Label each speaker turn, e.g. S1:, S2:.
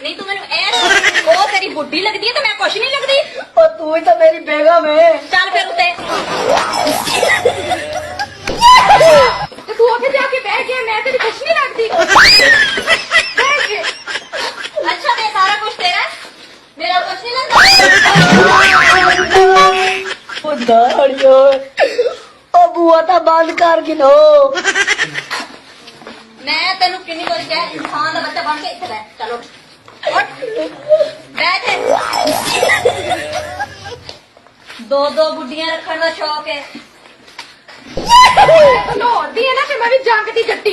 S1: नहीं तू मैनू वो तेरी बुढ़ी लगदी है तो मैं कुछ नहीं लगदी।
S2: और तू ही तो मेरी बेगम है।
S1: चल फिर उते तू उठे जाके बैठ गया, मैं तेरी कुछ नहीं लगदी। अच्छा मैं सारा कुछ तेरा है, मेरा कुछ नहीं लगदा।
S2: ओ दाड़ियो ओ बुआ ता बंद कर गिनो।
S1: मैं तेनू किन्नी बारी कहा इंसान का बच्चा बन के इत्थे बैठ। चलो उठ बैठ। दो दो बुढ़ियां रखने का शौक है। लाहौर दी है ना, फिर मैं भी जंग दी जट्टी